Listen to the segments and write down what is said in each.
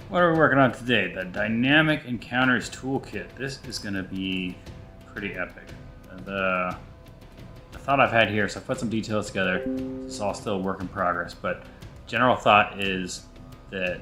What are we working on today? The Dynamic Encounters Toolkit. This is going to be pretty epic. The thought I've had here, so I've put some details together. It's all still a work in progress, but general thought is that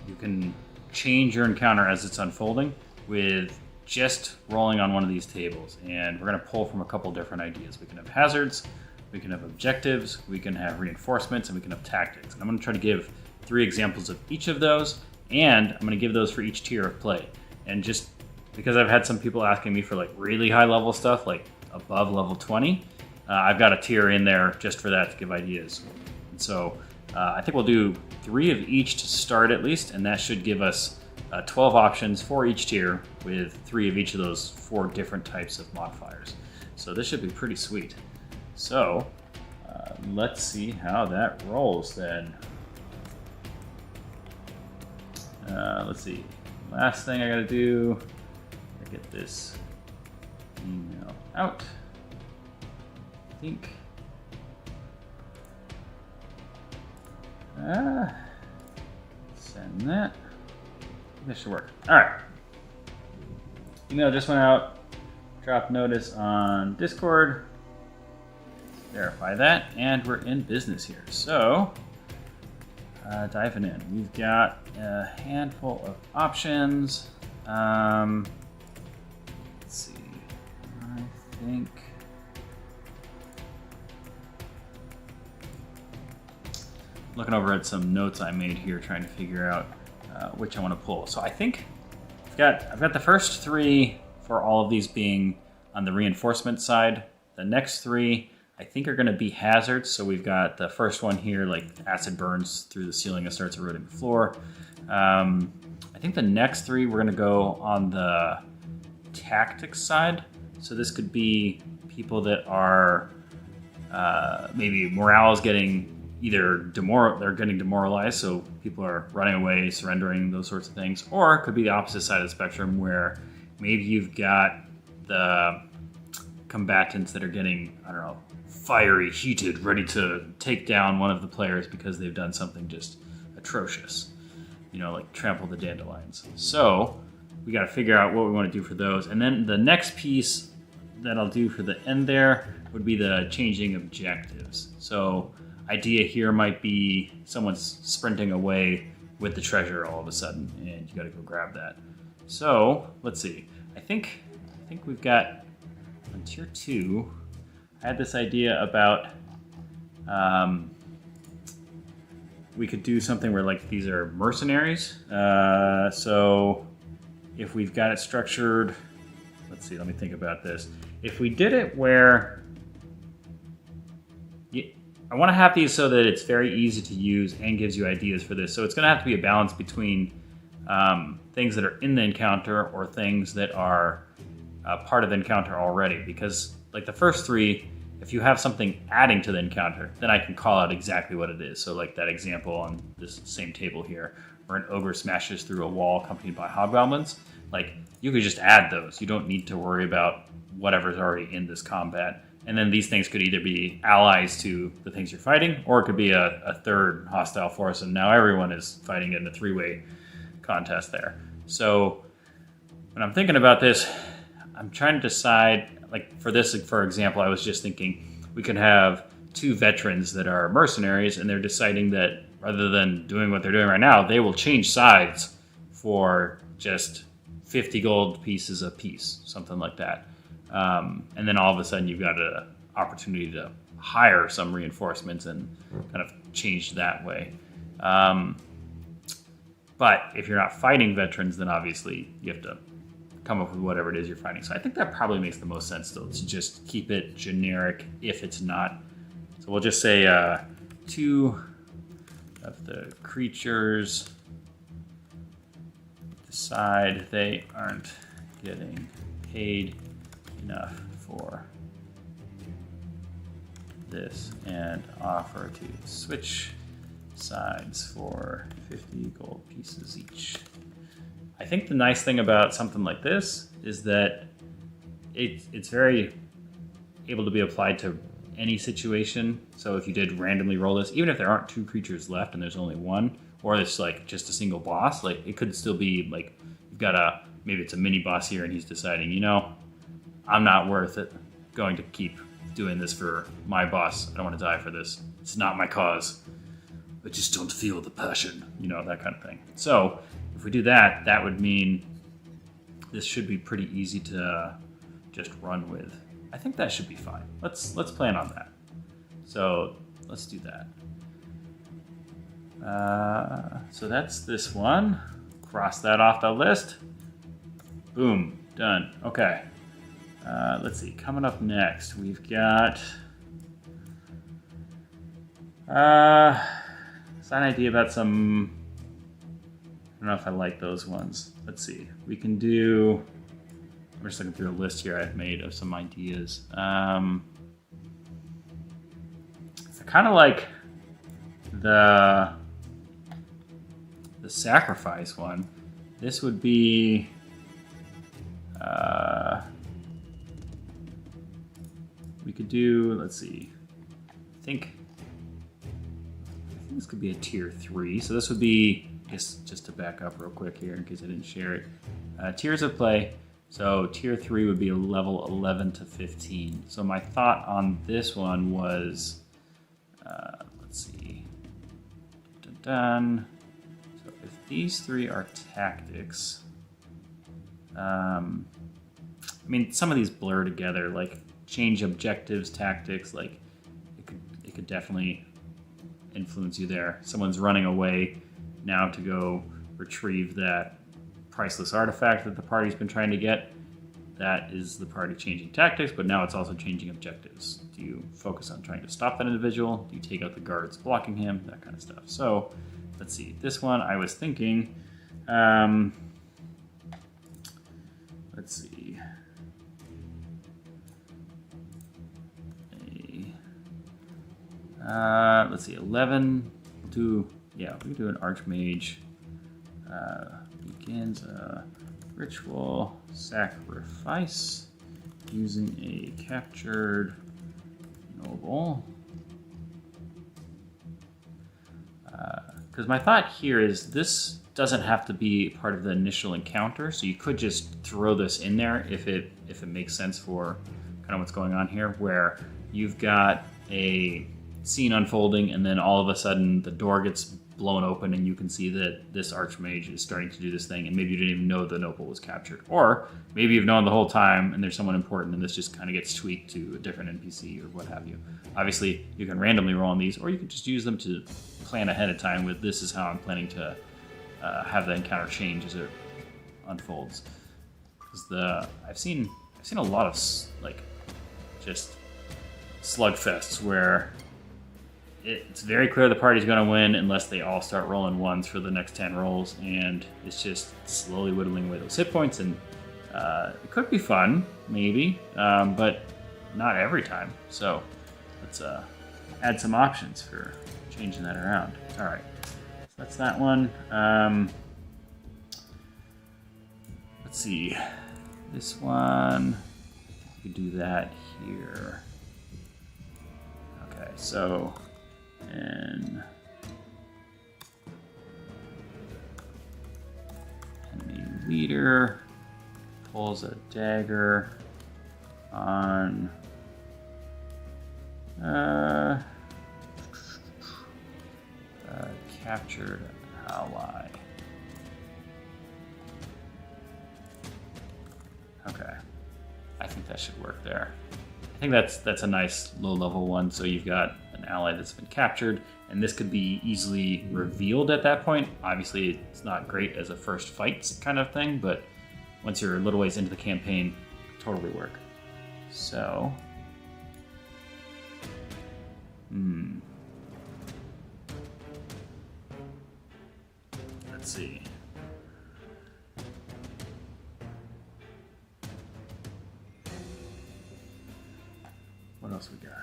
you can change your encounter as it's unfolding with just rolling on one of these tables. And we're going to pull from a couple different ideas. We can have hazards, we can have objectives, we can have reinforcements, and we can have tactics. And I'm going to try to give 3 examples of each of those. And I'm going to give those for each tier of play. And just because I've had some people asking me for like really high level stuff, like above level 20, I've got a tier in there just for that to give ideas. And so I think we'll do 3 of each to start at least, and that should give us 12 options for each tier with 3 of each of those 4 different types of modifiers. So this should be pretty sweet. So let's see how that rolls then. Let's see. Last thing I gotta do, get this email out. I think. Send that. This should work. All right. Email just went out. Drop notice on Discord. Verify that, and we're in business here. So. Diving in, we've got a handful of options. Let's see, I think looking over at some notes I made here, trying to figure out which I want to pull. So I think I've got the first 3 for all of these being on the reinforcement side. The next 3 I think are going to be hazards. So we've got the first one here, like acid burns through the ceiling and starts eroding the floor. I think the next 3 we're going to go on the tactics side. So this could be people that are maybe morale is getting either they're getting demoralized, so people are running away, surrendering, those sorts of things. Or it could be the opposite side of the spectrum where maybe you've got the combatants that are getting, I don't know, fiery, heated, ready to take down one of the players because they've done something just atrocious, like trample the dandelions. So we got to figure out what we want to do for those. And then the next piece that I'll do for the end there would be the changing objectives. So idea here might be someone's sprinting away with the treasure all of a sudden, and you got to go grab that. So let's see. I think we've got on tier 2. I had this idea about we could do something where like these are mercenaries. So if we've got it structured, let's see, let me think about this. If we did it where I want to have these so that it's very easy to use and gives you ideas for this. So it's going to have to be a balance between things that are in the encounter or things that are part of the encounter already, because like the first 3, if you have something adding to the encounter, then I can call out exactly what it is. So like that example on this same table here, where an ogre smashes through a wall accompanied by hobgoblins, like you could just add those. You don't need to worry about whatever's already in this combat. And then these things could either be allies to the things you're fighting, or it could be a third hostile force, and now everyone is fighting in a 3-way contest there. So when I'm thinking about this, I'm trying to decide, like for this, for example, I was just thinking we could have 2 veterans that are mercenaries, and they're deciding that rather than doing what they're doing right now, they will change sides for just 50 gold pieces a piece, something like that. And then all of a sudden you've got an opportunity to hire some reinforcements and kind of change that way. But if you're not fighting veterans, then obviously you have to come up with whatever it is you're fighting. So I think that probably makes the most sense still, to just keep it generic if it's not. So we'll just say 2 of the creatures decide they aren't getting paid enough for this and offer to switch sides for 50 gold pieces each. I think the nice thing about something like this is that it's very able to be applied to any situation. So if you did randomly roll this, even if there aren't 2 creatures left and there's only 1, or it's like just a single boss. Like it could still be like you've got maybe it's a mini boss here and he's deciding, you know, I'm not worth it going to keep doing this for my boss. I don't want to die for this. It's not my cause. I just don't feel the passion, you know, that kind of thing. So if we do that, that would mean this should be pretty easy to just run with. I think that should be fine. Let's plan on that. So let's do that. So that's this one. Cross that off the list. Boom, done. Okay. Let's see. Coming up next, we've got. It's an idea about some. I don't know if I like those ones. Let's see. We can do. I'm just looking through a list here I've made of some ideas. I kind of like the sacrifice one. This would be. We could do. Let's see. I think this could be a tier 3. So this would be. I guess just to back up real quick here in case I didn't share it. Tiers of play. So tier 3 would be a level 11 to 15. So my thought on this one was, let's see. Done. So if these 3 are tactics, I mean some of these blur together. Like change objectives, tactics. Like it could definitely influence you there. Someone's running away now to go retrieve that priceless artifact that the party's been trying to get. That is the party changing tactics, but now it's also changing objectives. Do you focus on trying to stop that individual? Do you take out the guards blocking him? That kind of stuff. So let's see. This one I was thinking, let's see. Let's see, 11 to, yeah, we can do an archmage. Begins a ritual sacrifice using a captured noble. Because my thought here is this doesn't have to be part of the initial encounter, so you could just throw this in there if it makes sense for kind of what's going on here, where you've got a scene unfolding and then all of a sudden the door gets blown open and you can see that this archmage is starting to do this thing, and maybe you didn't even know the noble was captured, or maybe you've known the whole time and there's someone important and this just kind of gets tweaked to a different NPC or what have you. Obviously you can randomly roll on these, or you can just use them to plan ahead of time with, this is how I'm planning to have the encounter change as it unfolds. Because I've seen a lot of like just slugfests where it's very clear the party's going to win unless they all start rolling ones for the next 10 rolls, and it's just slowly whittling away those hit points, and it could be fun, maybe, but not every time. So let's add some options for changing that around. All right, so that's that one. Let's see, this one, we could do that here. Okay, so and enemy leader pulls a dagger on captured ally. Okay, I think that should work there. I think that's a nice low-level one. So you've got an ally that's been captured, and this could be easily revealed at that point. Obviously, it's not great as a first fight kind of thing, but once you're a little ways into the campaign, totally work. So, let's see. What else we got?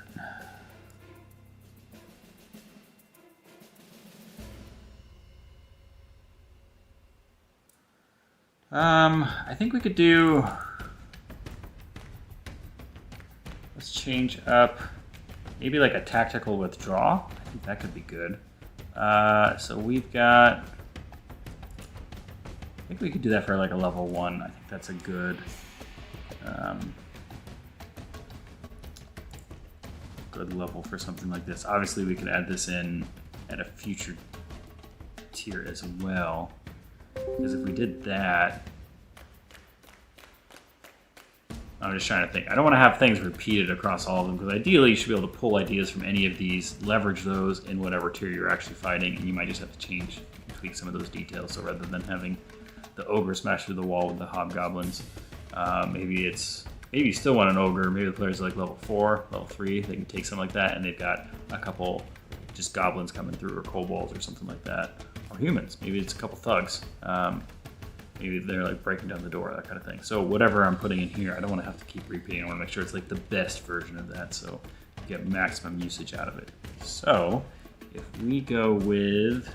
I think we could do. Let's change up maybe like a tactical withdraw. I think that could be good. So we've got... I think we could do that for like a level 1. I think that's a good... good level for something like this. Obviously, we could add this in at a future tier as well. Because if we did that... I'm just trying to think. I don't want to have things repeated across all of them, because ideally you should be able to pull ideas from any of these, leverage those in whatever tier you're actually fighting, and you might just have to change, tweak some of those details. So rather than having the ogre smash through the wall with the hobgoblins, maybe you still want an ogre. Maybe the players are like level 4, level 3. They can take something like that, and they've got a couple just goblins coming through, or kobolds, or something like that, or humans. Maybe it's a couple thugs. Maybe they're like breaking down the door, that kind of thing. So whatever I'm putting in here, I don't want to have to keep repeating. I want to make sure it's like the best version of that, so you get maximum usage out of it. So if we go with,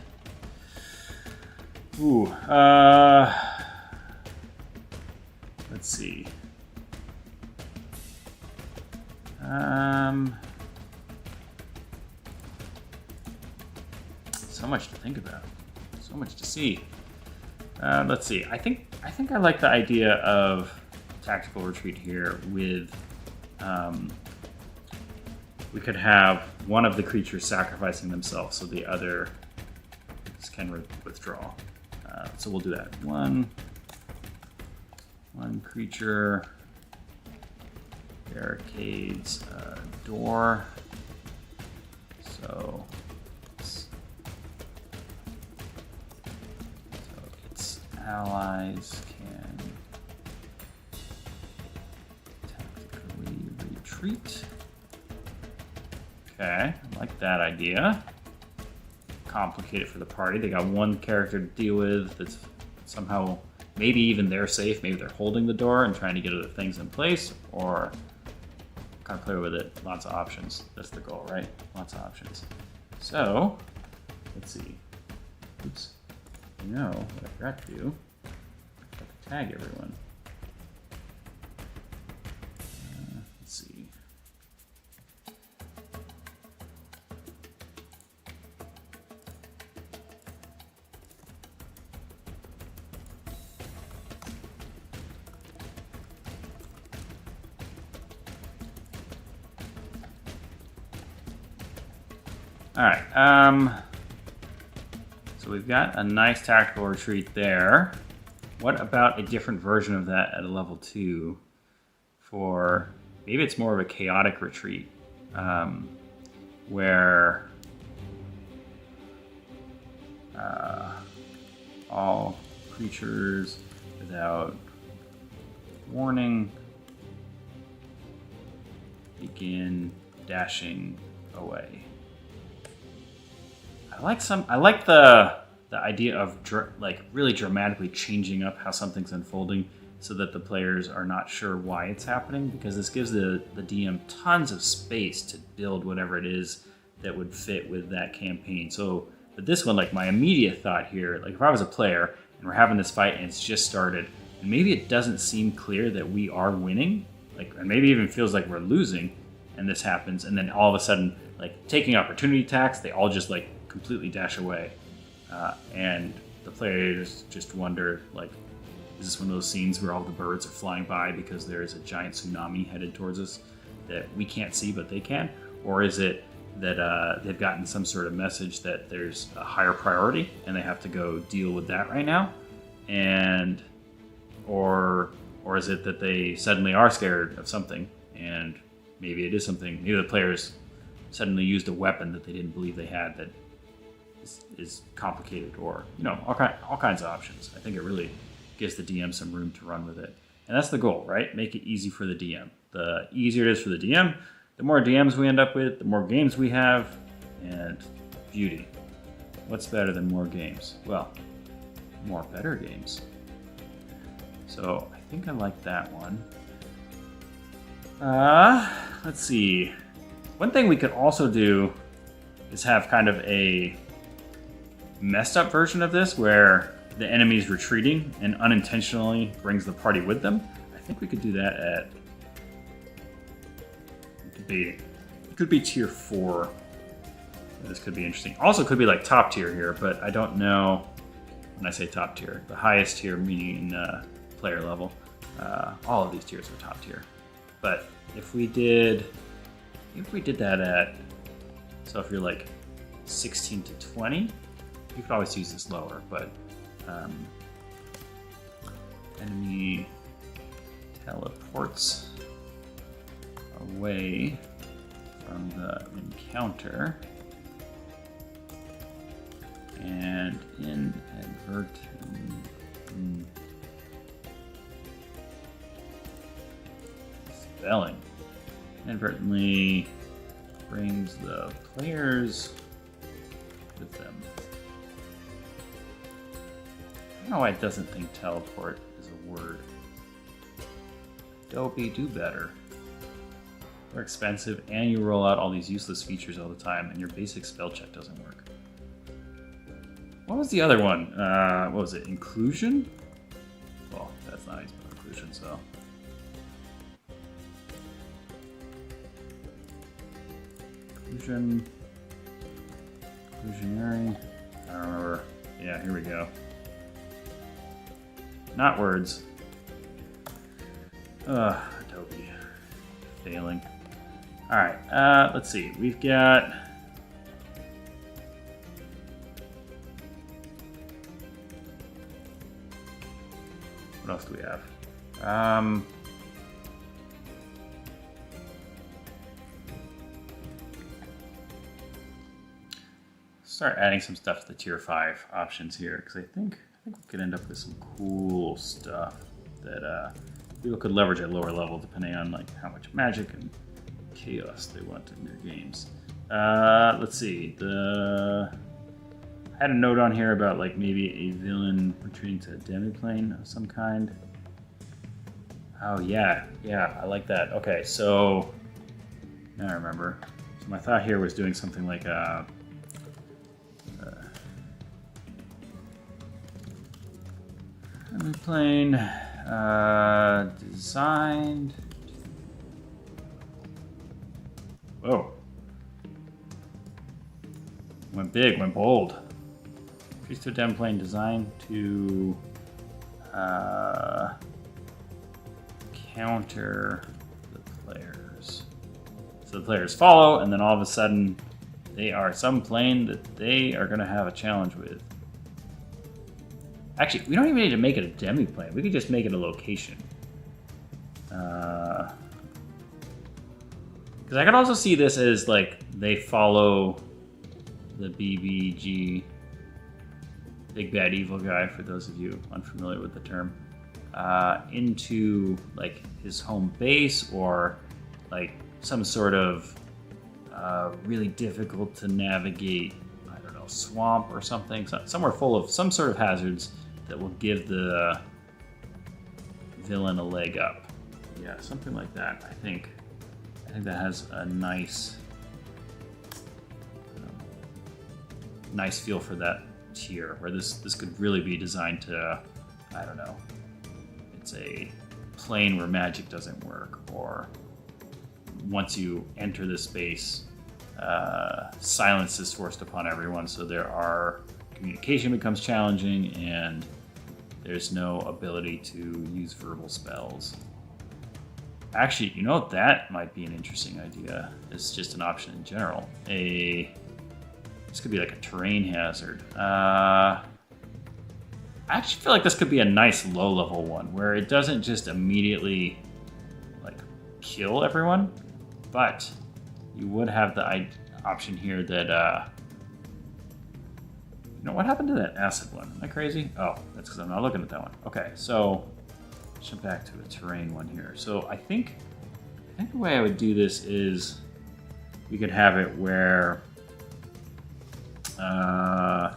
let's see. So much to think about, so much to see. Let's see. I think I like the idea of tactical retreat here. With we could have one of the creatures sacrificing themselves, so the other can withdraw. So we'll do that. One creature barricades a door. So its allies can tactically retreat. Okay, I like that idea. Complicate it for the party. They got one character to deal with that's somehow, maybe even they're safe, maybe they're holding the door and trying to get other things in place, or kind of play with it. Lots of options. That's the goal, right? Lots of options. So, let's see. Oops. You know what I forgot to do? I forgot to tag everyone. Let's see. All right, so we've got a nice tactical retreat there. What about a different version of that at a level 2 for, maybe it's more of a chaotic retreat, where all creatures without warning begin dashing away. I like the idea of like really dramatically changing up how something's unfolding so that the players are not sure why it's happening, because this gives the DM tons of space to build whatever it is that would fit with that campaign. So but this one, like my immediate thought here, like if I was a player and we're having this fight and it's just started, and maybe it doesn't seem clear that we are winning, like, and maybe even feels like we're losing, and this happens, and then all of a sudden, like taking opportunity attacks, they all just like completely dash away, and the players just wonder, like, is this one of those scenes where all the birds are flying by because there is a giant tsunami headed towards us that we can't see but they can? Or is it that they've gotten some sort of message that there's a higher priority and they have to go deal with that right now? And or is it that they suddenly are scared of something, and maybe it is something, maybe the players suddenly used a weapon that they didn't believe they had that is complicated, or, you know, all kinds of options. I think it really gives the DM some room to run with it. And that's the goal, right? Make it easy for the DM. The easier it is for the DM, the more DMs we end up with, the more games we have, and beauty. What's better than more games? Well, more better games. So I think I like that one. Let's see. One thing we could also do is have kind of a messed up version of this where the enemy's retreating and unintentionally brings the party with them. I think we could do that at, it could be tier 4. This could be interesting. Also, could be like top tier here, but I don't know when I say top tier. The highest tier meaning player level. All of these tiers are top tier. But if we did that at, so if you're like 16 to 20, you could always use this lower, but enemy teleports away from the encounter and inadvertently brings the players with them. I don't know why it doesn't think teleport is a word. Adobe, do better. They're expensive, and you roll out all these useless features all the time, and your basic spell check doesn't work. What was the other one? What was it? Inclusion? Well, that's not how you spell inclusion, so. Inclusionary. I don't remember. Yeah, here we go. Not words. Adobe. Failing. Alright, let's see. We've got. What else do we have? Start adding some stuff to the tier 5 options here, because I think we could end up with some cool stuff that people could leverage at lower level depending on like how much magic and chaos they want in their games. Let's see. I had a note on here about like maybe a villain retreating to a demiplane of some kind. Oh yeah, I like that. Okay, so now I remember. So my thought here was doing something like demiplane designed. Whoa. Went big, went bold. Increase to a demiplane designed to counter the players. So the players follow, and then all of a sudden they are some plane that they are going to have a challenge with. Actually, we don't even need to make it a demi-plane. We could just make it a location. Because I could also see this as like they follow the BBG, Big Bad Evil Guy, for those of you unfamiliar with the term, into like his home base or like some sort of really difficult to navigate, I don't know, swamp or something, somewhere full of some sort of hazards that will give the villain a leg up. Yeah, something like that. I think that has a nice feel for that tier, where this could really be designed to, I don't know, it's a plane where magic doesn't work, or once you enter this space, silence is forced upon everyone, so communication becomes challenging, and there's no ability to use verbal spells. Actually, you know, that might be an interesting idea. It's just an option in general. This could be like a terrain hazard. I actually feel like this could be a nice low-level one, where it doesn't just immediately like kill everyone, but you would have the option here that you know, what happened to that acid one? Am I crazy? Oh, that's because I'm not looking at that one. Okay, so jump back to the terrain one here. So I think the way I would do this is we could have it where a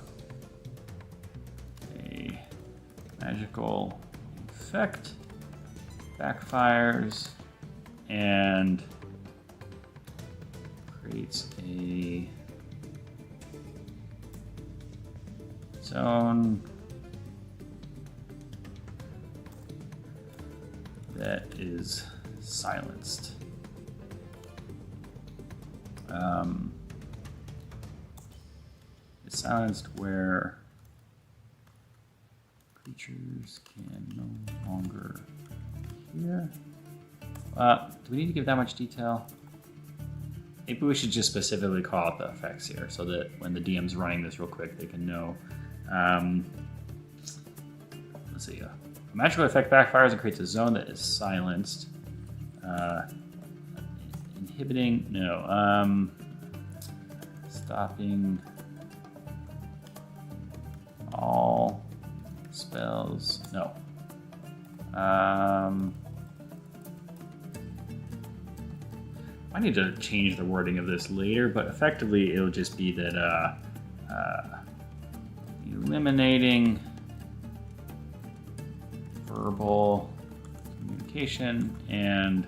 magical effect backfires and creates a zone that is silenced. silenced where creatures can no longer hear. Do we need to give that much detail? Maybe we should just specifically call out the effects here so that when the DM's running this real quick, they can know. Let's see. A magical effect backfires and creates a zone that is silenced. Inhibiting, no. Stopping all spells, no. I need to change the wording of this later, but effectively it'll just be that eliminating verbal communication and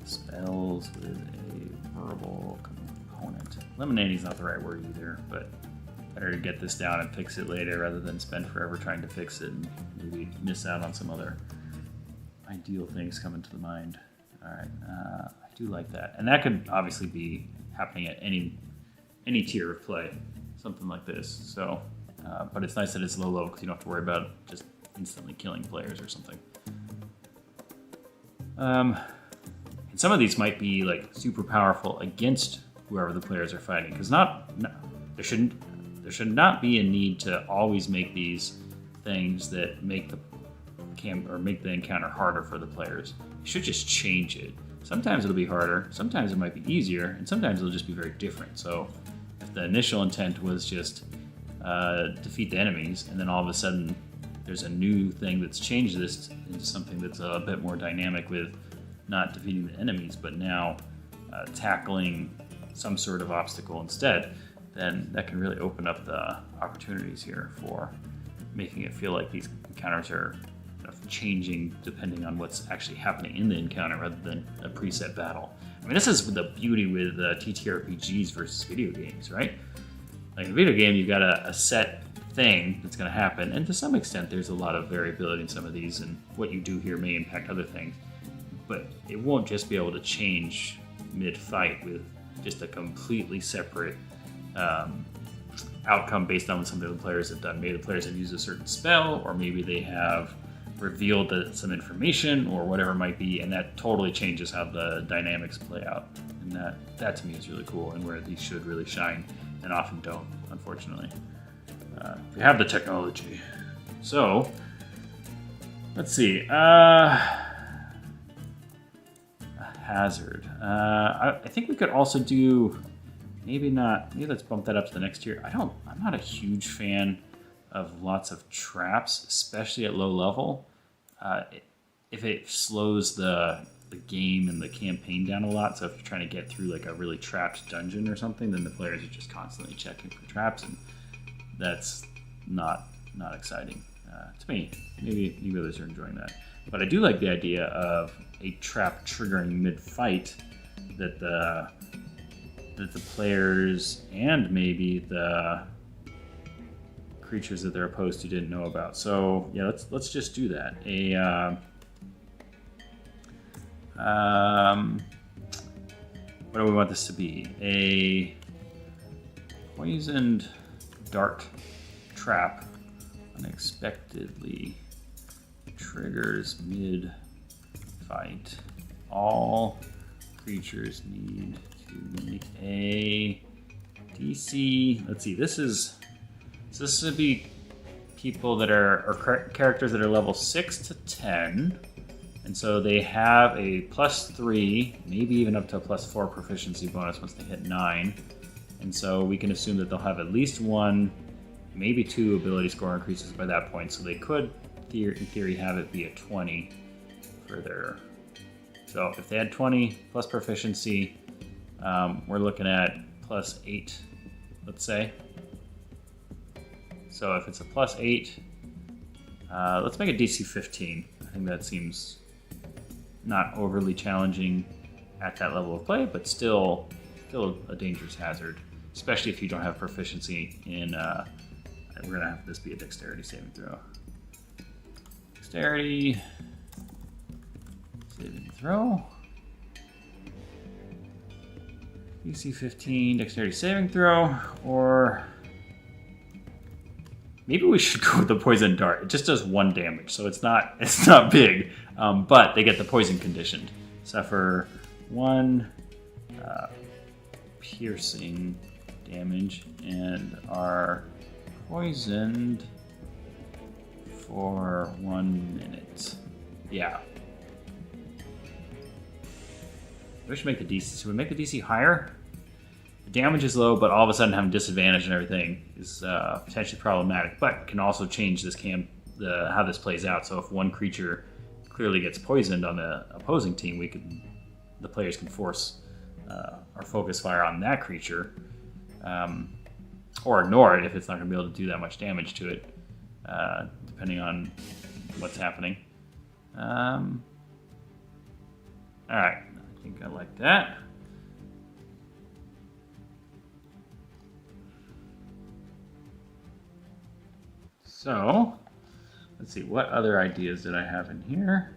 spells with a verbal component. Eliminating is not the right word either, but better to get this down and fix it later rather than spend forever trying to fix it and maybe miss out on some other ideal things coming to the mind. All right, I do like that, and that could obviously be happening at any tier of play, something like this. So, but it's nice that it's low level because you don't have to worry about just instantly killing players or something. And some of these might be like super powerful against whoever the players are fighting, because there should not be a need to always make these things that make the encounter harder for the players. You should just change it. Sometimes it'll be harder, sometimes it might be easier, and sometimes it'll just be very different. So if the initial intent was just defeat the enemies, and then all of a sudden there's a new thing that's changed this into something that's a bit more dynamic with not defeating the enemies, but now tackling some sort of obstacle instead, then that can really open up the opportunities here for making it feel like these encounters are changing depending on what's actually happening in the encounter rather than a preset battle. I mean, this is the beauty with TTRPGs versus video games, right? Like in a video game, you've got a set thing that's going to happen, and to some extent there's a lot of variability in some of these, and what you do here may impact other things, but it won't just be able to change mid-fight with just a completely separate outcome based on what some of the players have done. Maybe the players have used a certain spell, or maybe they have revealed some information or whatever it might be, and that totally changes how the dynamics play out. And that to me is really cool, and where these should really shine and often don't, unfortunately. We have the technology. So let's see. A hazard. I think we could also do maybe let's bump that up to the next tier. I'm not a huge fan of lots of traps, especially at low level. If it slows the game and the campaign down a lot, so if you're trying to get through like a really trapped dungeon or something, then the players are just constantly checking for traps, and that's not exciting to me. Maybe others are enjoying that, but I do like the idea of a trap triggering mid-fight that the players and maybe the creatures that they're opposed to didn't know about. So yeah, let's just do that. What do we want this to be? A poisoned dart trap unexpectedly triggers mid-fight. All creatures need to make a DC. Let's see. This would be people that or characters that are level 6 to 10. And so they have a +3, maybe even up to a +4 proficiency bonus once they hit 9. And so we can assume that they'll have at least 1, maybe 2 ability score increases by that point. So they could, in theory, have it be a 20 for their... So if they had 20 plus proficiency, we're looking at +8, let's say. So if it's a +8, let's make it DC 15. I think that seems not overly challenging at that level of play, but still a dangerous hazard, especially if you don't have proficiency in. We're gonna have this be a dexterity saving throw. Dexterity saving throw. DC 15 dexterity saving throw, or Maybe we should go with the poison dart. It just does 1 damage, so it's not big, but they get the poison conditioned. Suffer 1 piercing damage and are poisoned for 1 minute. Yeah. We should make the DC. Should we make the DC higher? The damage is low, but all of a sudden having disadvantage and everything is potentially problematic. But can also change this how this plays out. So if one creature clearly gets poisoned on the opposing team, the players can force or focus fire on that creature, or ignore it if it's not going to be able to do that much damage to it, depending on what's happening. All right. I think I like that. So, let's see, what other ideas did I have in here?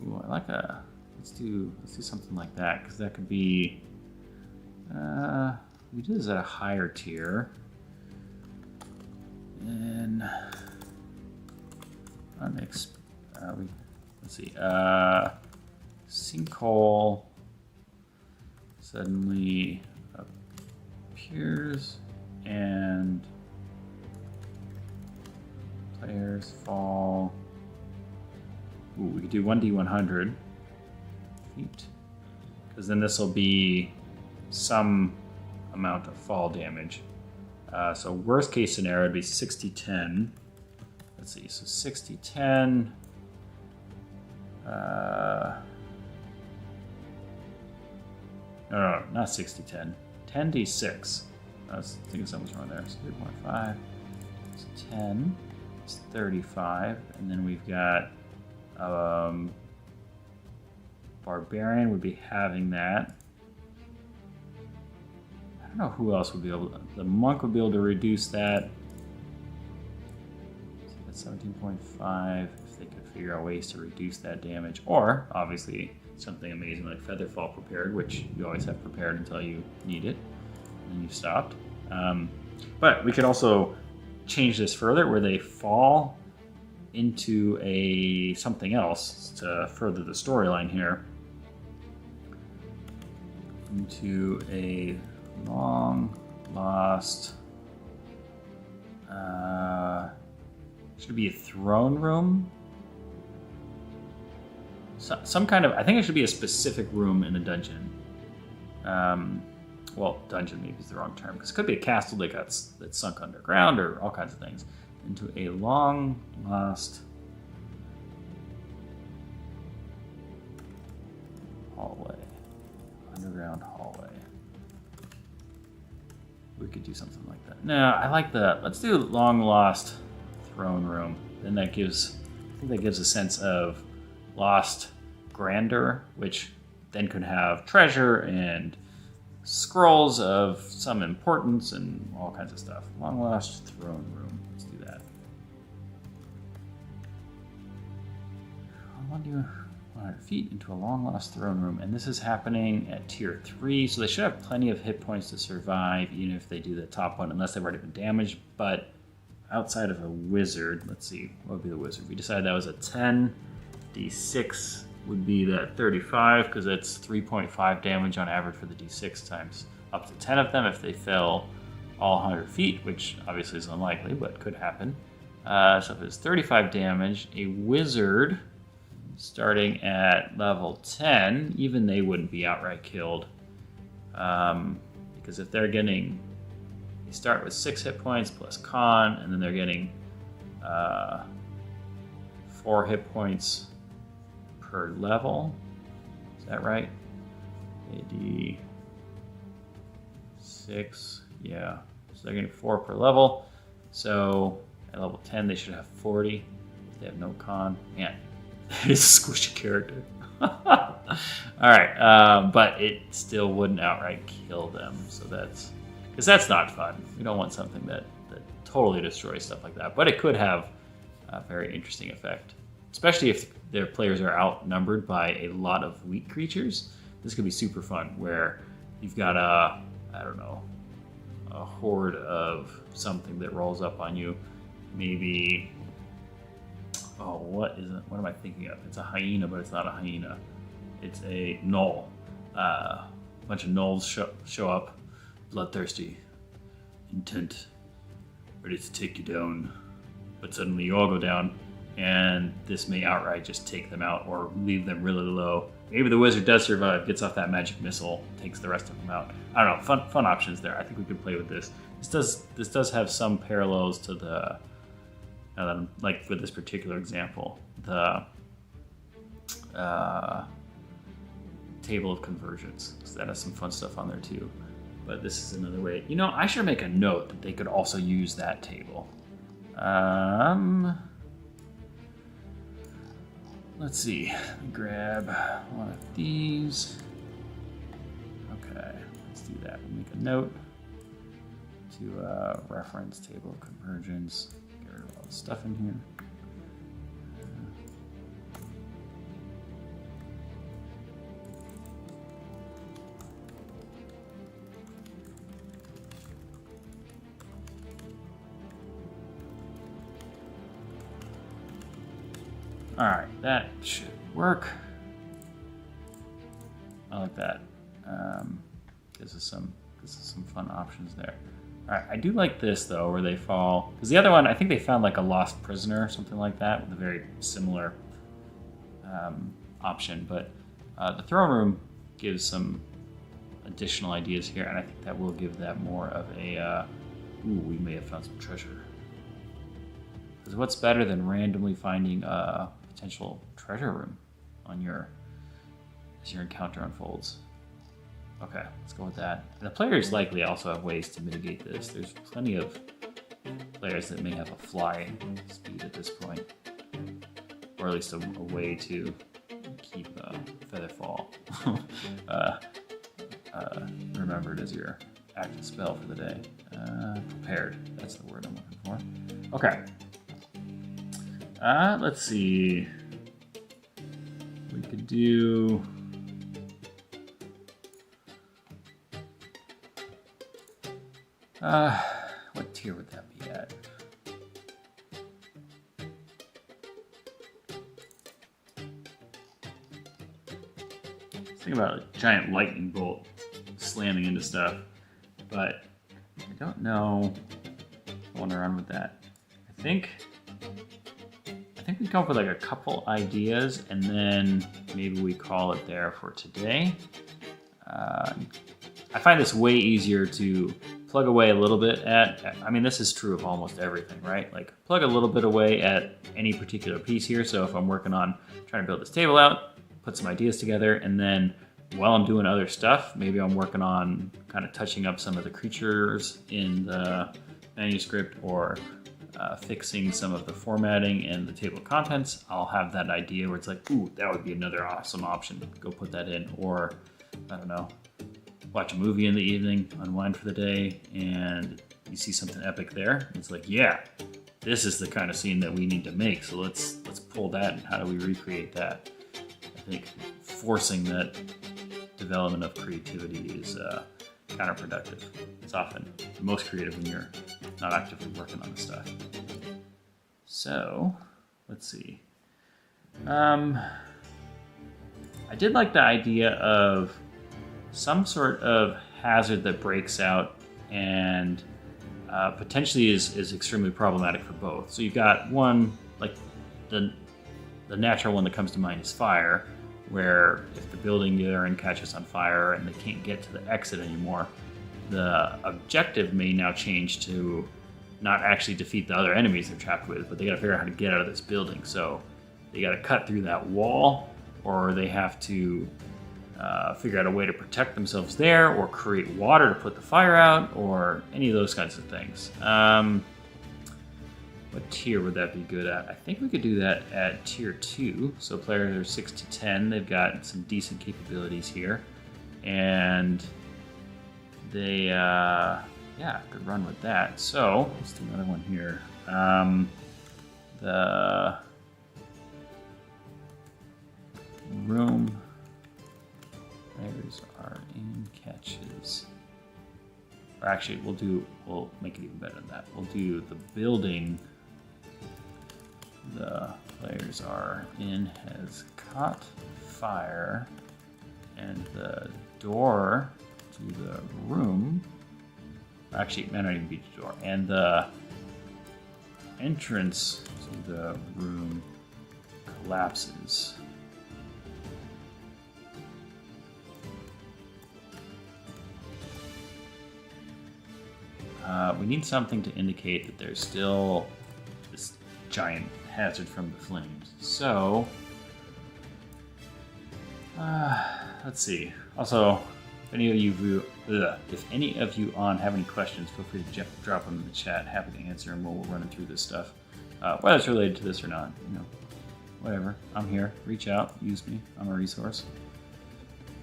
Ooh, I like let's do something like that, because that could be, we do this at a higher tier. And let's see, sinkhole suddenly appears and players fall. Ooh, we could do 1d100 feet, because then this will be some amount of fall damage. So worst case scenario would be 60-10. Let's see, so 60-10. No, not 60-10. 10d6. I was thinking something was wrong there. So 3.5. It's 10. It's 35. And then we've got Barbarian would be having that. I don't know who else would be able to. The monk would be able to reduce that. So that's 17.5. If they could figure out ways to reduce that damage, or obviously something amazing like Featherfall prepared, which you always have prepared until you need it, and then you've stopped. But we could also change this further, where they fall into something else to further the storyline here. Into a long lost, should be a throne room. Some kind of, I think it should be a specific room in the dungeon. Well, dungeon maybe is the wrong term, because it could be a castle that's sunk underground, or all kinds of things. Into a long lost hallway, underground hallway. We could do something like that. No, I like let's do long lost throne room. Then I think that gives a sense of lost grandeur, which then could have treasure and scrolls of some importance and all kinds of stuff. Long lost throne room. Let's do that. 100 feet into a long lost throne room, and this is happening at tier 3, so they should have plenty of hit points to survive, even if they do the top one, unless they've already been damaged. But outside of a wizard, let's see, what would be the wizard? We decided that was a 10. D6 would be that 35, because that's 3.5 damage on average for the D6 times up to 10 of them if they fell all 100 feet, which obviously is unlikely, but could happen. So if it's 35 damage, a wizard starting at level 10, even they wouldn't be outright killed. Because if they start with 6 hit points plus con, and then they're getting 4 hit points per level. Is that right? AD6, yeah. So they're getting 4 per level. So at level 10, they should have 40 if they have no con. Man, it's a squishy character. All right, but it still wouldn't outright kill them. So because that's not fun. We don't want something that totally destroys stuff like that. But it could have a very interesting effect, especially if their players are outnumbered by a lot of weak creatures. this could be super fun, where you've got a, I don't know, a horde of something that rolls up on you. Maybe, oh, what am I thinking of? It's a hyena, but it's not a hyena. It's a gnoll. A bunch of gnolls show up, bloodthirsty, intent, ready to take you down. But suddenly you all go down, and this may outright just take them out or leave them really low. Maybe the wizard does survive, gets off that magic missile, takes the rest of them out. I don't know, fun options there. I think we could play with this. This does have some parallels to the, like with this particular example, the table of conversions. So that has some fun stuff on there too. But this is another way. You know, I should make a note that they could also use that table. Let's see. Let me grab one of these. Okay, let's do that. We'll make a note to reference table of convergence. Get rid of all the stuff in here. All right, that should work. I like that. Gives us some fun options there. All right, I do like this though, where they fall, because the other one, I think they found like a lost prisoner or something like that with a very similar option. But the throne room gives some additional ideas here, and I think that will give that more of a. Ooh, we may have found some treasure. Because what's better than randomly finding a potential treasure room on as your encounter unfolds? Okay, let's go with that. And the players likely also have ways to mitigate this. There's plenty of players that may have a fly speed at this point, or at least a way to keep Featherfall remembered as your active spell for the day. Prepared, that's the word I'm looking for. Okay. Let's see. We could do. What tier would that be at? Think about a giant lightning bolt slamming into stuff, but I don't know if I want to run with that. I think we come up with like a couple ideas, and then maybe we call it there for today. I find this way easier to plug away a little bit at, I mean, this is true of almost everything, right? Like plug a little bit away at any particular piece here. So if I'm working on trying to build this table out, put some ideas together, and then while I'm doing other stuff, maybe I'm working on kind of touching up some of the creatures in the manuscript, or fixing some of the formatting and the table of contents, I'll have that idea where it's like, ooh, that would be another awesome option. Go put that in. Or, I don't know, watch a movie in the evening, unwind for the day, and you see something epic there. It's like, yeah, this is the kind of scene that we need to make. So let's pull that, and how do we recreate that? I think forcing that development of creativity is counterproductive. It's often the most creative when you're not actively working on the stuff. So, let's see. I did like the idea of some sort of hazard that breaks out and potentially is extremely problematic for both. So you've got one, like the natural one that comes to mind is fire, where if the building you're in catches on fire and they can't get to the exit anymore, the objective may now change to not actually defeat the other enemies they're trapped with, but they gotta figure out how to get out of this building. So they gotta cut through that wall, or they have to figure out a way to protect themselves there, or create water to put the fire out, or any of those kinds of things. What tier would that be good at? I think we could do that at tier 2. So players are 6 to 10. They've got some decent capabilities here. And they, could run with that. So let's do another one here. The room players are in catches. Or actually, we'll make it even better than that. We'll do the building the players are in has caught fire, and the door to the room, actually, it might not even be the door, and the entrance to the room collapses. We need something to indicate that there's still this giant hazard from the flames. So, let's see. Also, if any of you on have any questions, feel free to drop them in the chat. Happy to answer them while we're running through this stuff. Whether it's related to this or not, whatever. I'm here. Reach out. Use me. I'm a resource.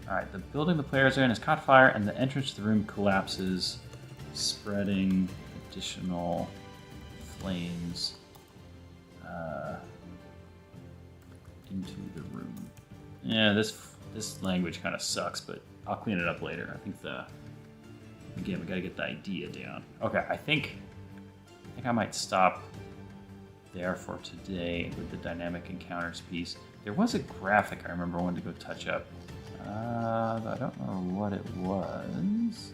All right. The building the players are in has caught fire, and the entrance to the room collapses, spreading additional flames into the room. Yeah, this language kind of sucks, but I'll clean it up later. I think again, we gotta get the idea down. Okay, I think I might stop there for today with the dynamic encounters piece. There was a graphic I remember I wanted to go touch up. I don't know what it was.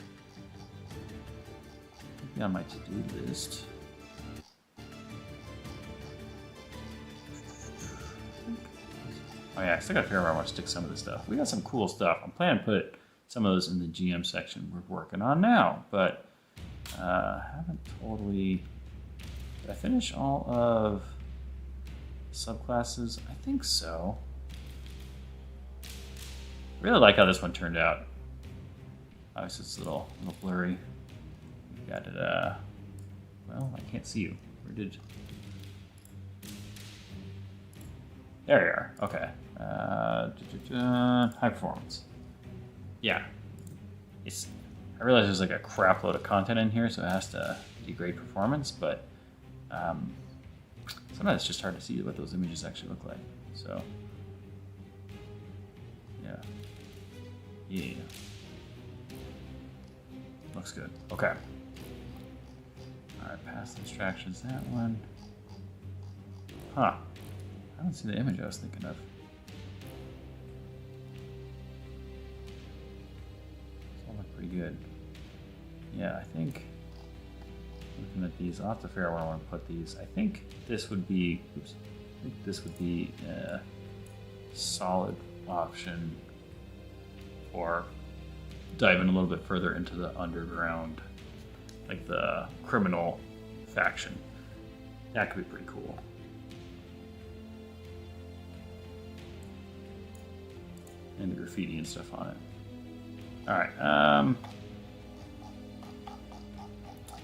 Maybe on my to-do list. Oh yeah, I still gotta figure out where I want to stick some of this stuff. We got some cool stuff. I'm planning to put some of those in the GM section we're working on now, but haven't totally... Did I finish all of the subclasses? I think so. Really like how this one turned out. Obviously it's a little blurry. We got it, well, I can't see you. Where did... There you are. Okay. High performance. Yeah. I realize there's like a crap load of content in here, so it has to degrade performance, but sometimes it's just hard to see what those images actually look like. So, yeah. Looks good. Okay. Alright, past distractions, that one. Huh. I don't see the image I was thinking of. These all look pretty good. Yeah, I think looking at these, I'll have to figure out where I want to put these. I think this would be, a solid option for diving a little bit further into the underground, like the criminal faction. That could be pretty cool. And the graffiti and stuff on it. Alright,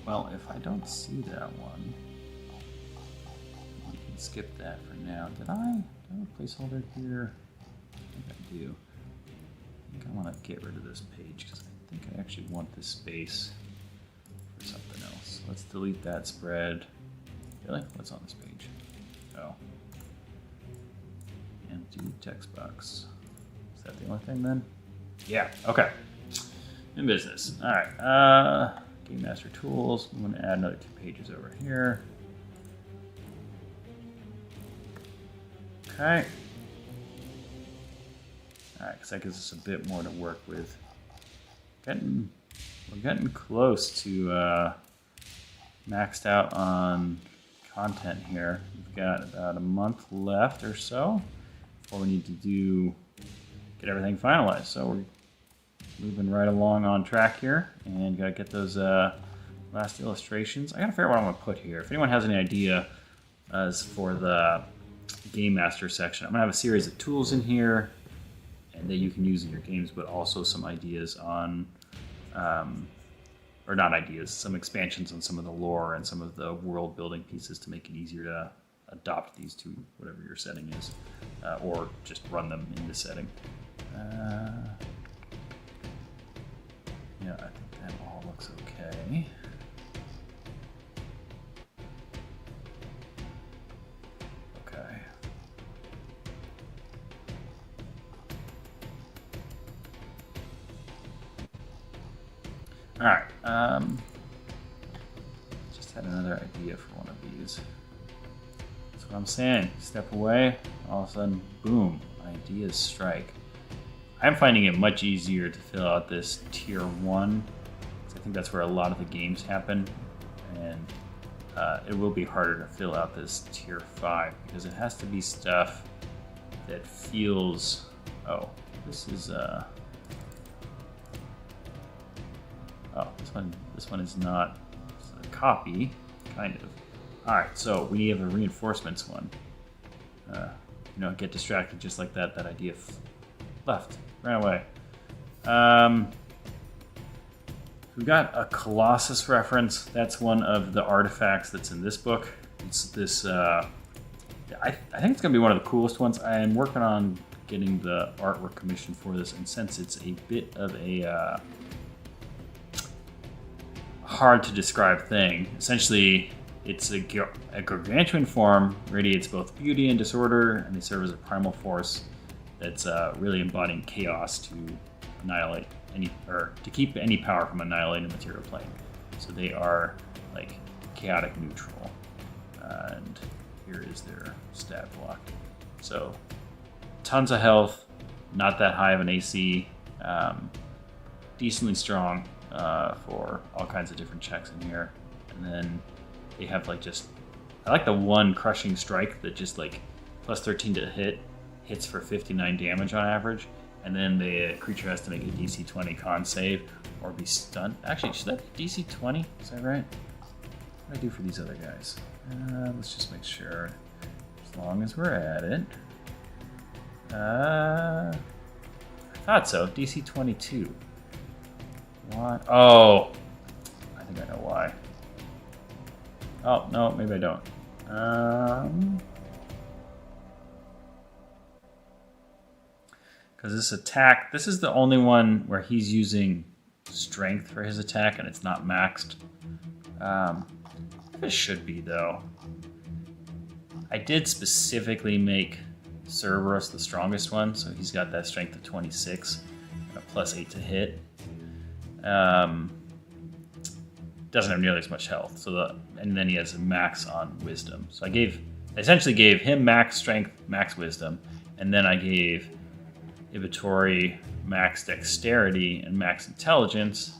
well, if I don't see that one, we can skip that for now. Did I have a placeholder here? I think I do. I think I want to get rid of this page because I think I actually want this space for something else. Let's delete that spread. Really? What's on this page? Oh. Empty text box. Is that the only thing then? Yeah, okay. In business. Alright, Game Master Tools. I'm going to add another 2 pages over here. Okay. Alright, because that gives us a bit more to work with. We're getting close to maxed out on content here. We've got about a month left or so before we need to get everything finalized. So we're moving right along on track here, and gotta get those last illustrations. I gotta figure out what I'm gonna put here. If anyone has any idea as for the Game Master section, I'm gonna have a series of tools in here and that you can use in your games, but also some ideas on, or not ideas, some expansions on some of the lore and some of the world building pieces to make it easier to adopt these to whatever your setting is, or just run them in the setting. Yeah, I think that all looks okay. Okay. All right. Just had another idea for one of these. That's what I'm saying. Step away, all of a sudden, boom, ideas strike. I'm finding it much easier to fill out this tier 1. I think that's where a lot of the games happen. And it will be harder to fill out this tier 5 because it has to be stuff that feels... Oh, this is... Oh, this one is not a copy, kind of. Alright, so we have a reinforcements one. Get distracted just like that. That idea left, ran away. We've got a Colossus reference. That's one of the artifacts that's in this book. It's this, I think it's going to be one of the coolest ones. I am working on getting the artwork commission for this, and since it's a bit of a hard to describe thing, essentially it's a gargantuan form, radiates both beauty and disorder, and they serve as a primal force that's really embodying chaos to annihilate to keep any power from annihilating the material plane. So they are like chaotic neutral. And here is their stat block. So tons of health, not that high of an AC, decently strong for all kinds of different checks in here. And then they have like I like the one crushing strike that just like plus 13 to hits for 59 damage on average. And then the creature has to make a DC 20 con save or be stunned. Actually, should that be DC 20? Is that right? What do I do for these other guys? Let's just make sure. As long as we're at it. I thought so. DC 22. Why? Oh! I think I know why. Oh, no, maybe I don't. Because this attack, this is the only one where he's using strength for his attack and it's not maxed. It should be, though. I did specifically make Cerberus the strongest one, so he's got that strength of 26 and a plus 8 to hit. Doesn't have nearly as much health, and then he has a max on wisdom. So I essentially gave him max strength, max wisdom, and then I gave Ibitory max dexterity and max intelligence,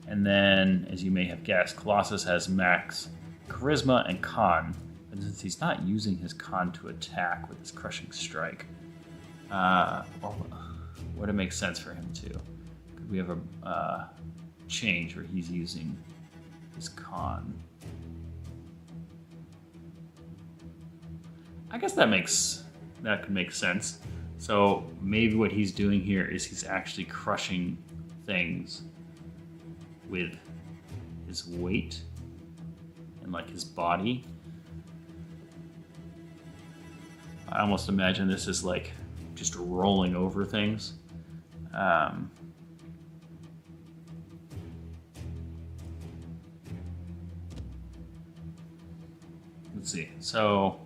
and then, as you may have guessed, Colossus has max charisma and con. But since he's not using his con to attack with his crushing strike, would it make sense for him to? Could we have a change where he's using his con? I guess that could make sense. So maybe what he's doing here is he's actually crushing things with his weight and like his body. I almost imagine this is like just rolling over things. Let's see. So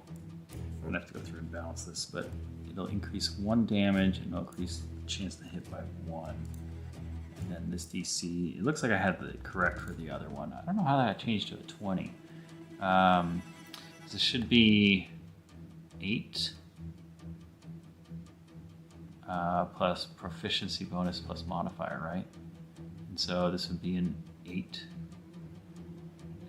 I'm gonna have to go through and balance this, but it'll increase 1 damage and it'll increase the chance to hit by 1. And then this DC, it looks like I had the correct for the other one. I don't know how that changed to a 20. This should be 8 plus proficiency bonus plus modifier, right? And so this would be an 8.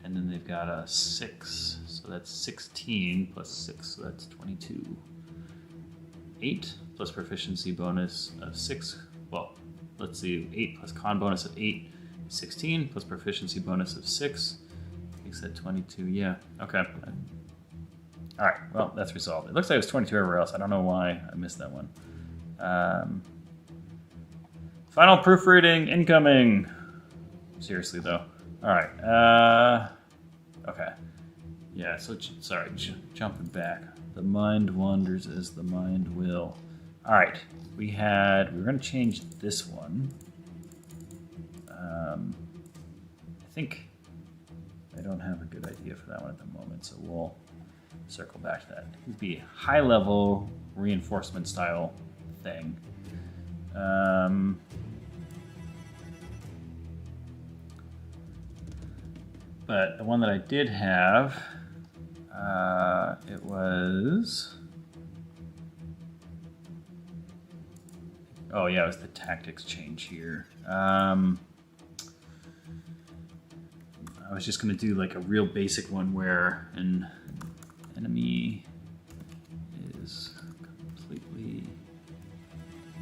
And then they've got a 6, so that's 16 plus 6, so that's 22. 8 plus proficiency bonus of 6. Well, let's see, 8 plus con bonus of 8, 16 plus proficiency bonus of 6 makes that 22. Yeah, okay. All right, well, that's resolved. It looks like it was 22 everywhere else. I don't know why I missed that one. Final proofreading incoming. Seriously, though. All right. Okay. Yeah, so, sorry, jumping back. The mind wanders as the mind will. All right, we're going to change this one. I think I don't have a good idea for that one at the moment, so we'll circle back to that. It would be a high-level reinforcement style thing. But the one that I did have, it was... Oh yeah, it was the tactics change here. I was just gonna do like a real basic one where an enemy is completely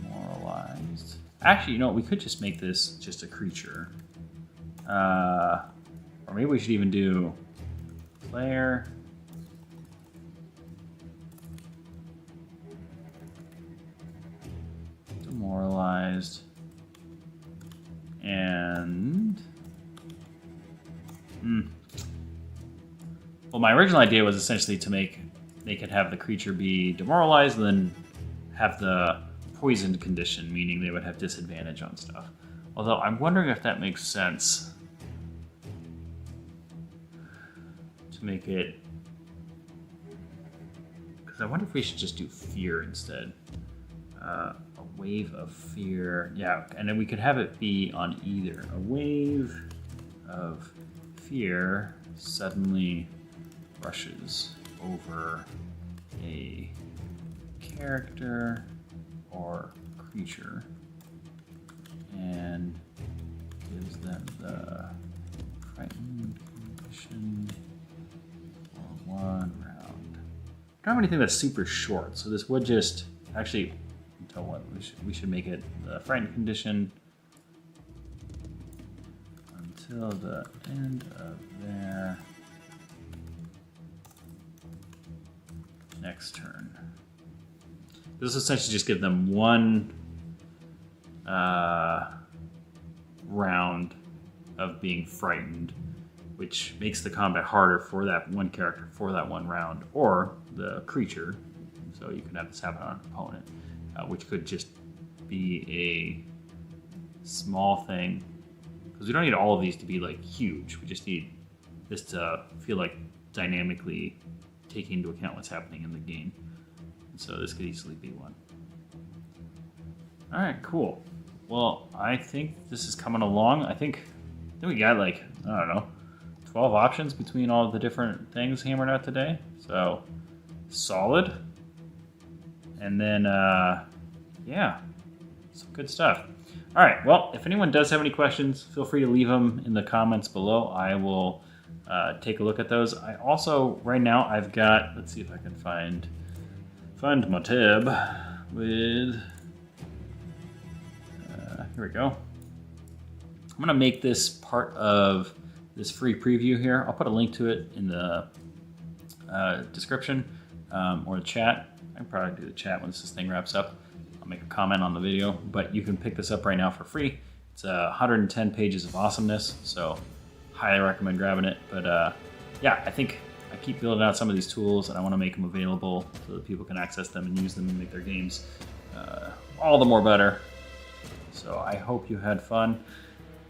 demoralized. Actually, you know what? We could just make this just a creature. Or maybe we should even do player. Demoralized. And... Well, my original idea was essentially to make they could have the creature be demoralized and then have the poisoned condition, meaning they would have disadvantage on stuff. Although I'm wondering if that makes sense to make it, because I wonder if we should just do fear instead. A wave of fear, yeah, and then we could have it be on either. A wave of fear suddenly rushes over a character or creature and gives them the frightened condition for 1 round. I don't have anything that's super short, so this would just actually until what we should make it the frightened condition until the end of their next turn. This will essentially just give them 1 round of being frightened, which makes the combat harder for that one character for that 1 round, or the creature. So you can have this happen on an opponent, which could just be a small thing. Because we don't need all of these to be like huge. We just need this to feel like dynamically taking into account what's happening in the game. And so this could easily be 1. All right, cool. Well, I think this is coming along. I think we got like, I don't know, 12 options between all of the different things hammered out today. So solid. And then, yeah, some good stuff. All right, well, if anyone does have any questions, feel free to leave them in the comments below. I will take a look at those. I also, right now, I've got, let's see if I can find my tab with, here we go. I'm gonna make this part of this free preview here. I'll put a link to it in the description or the chat. I can probably do the chat once this thing wraps up. I'll make a comment on the video, but you can pick this up right now for free. It's 110 pages of awesomeness, so highly recommend grabbing it. But yeah, I think I keep building out some of these tools, and I want to make them available so that people can access them and use them and make their games all the more better. So I hope you had fun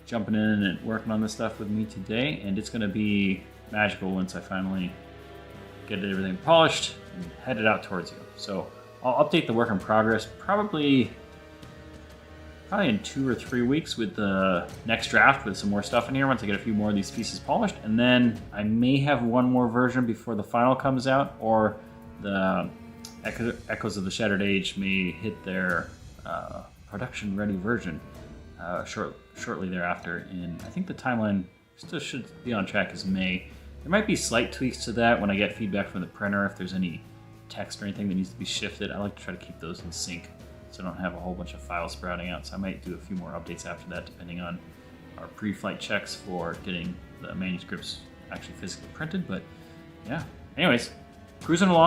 jumping in and working on this stuff with me today, and it's going to be magical once I finally get everything polished and headed out towards you. So I'll update the work in progress probably in 2 or 3 weeks with the next draft with some more stuff in here once I get a few more of these pieces polished. And then I may have one more version before the final comes out, or the Echoes of the Shattered Age may hit their production ready version shortly thereafter. And I think the timeline still should be on track as May. There might be slight tweaks to that when I get feedback from the printer, if there's any text or anything that needs to be shifted. I like to try to keep those in sync so I don't have a whole bunch of files sprouting out. So I might do a few more updates after that, depending on our pre-flight checks for getting the manuscripts actually physically printed. But yeah, anyways, cruising along.